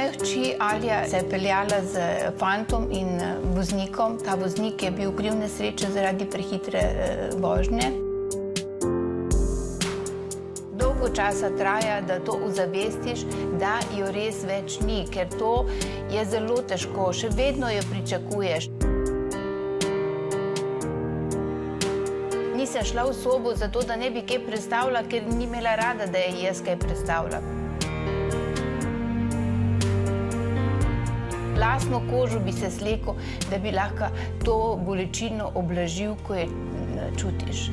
Moja hči Alja se je peljala z fantom in voznikom. Ta voznik je bil kriv nesreče zaradi prehitre vožnje. Dolgo časa traja, da to ozavestiš, da jo res več ni, ker to je zelo težko, še vedno jo pričakuješ. Nisem šla v sobo zato, da ne bi kaj predstavila, ker ni imela rada, da je jaz kaj predstavila. Lastno kožo bi se slekel, da bi lahko to bolečino oblažil, ko jo čutiš.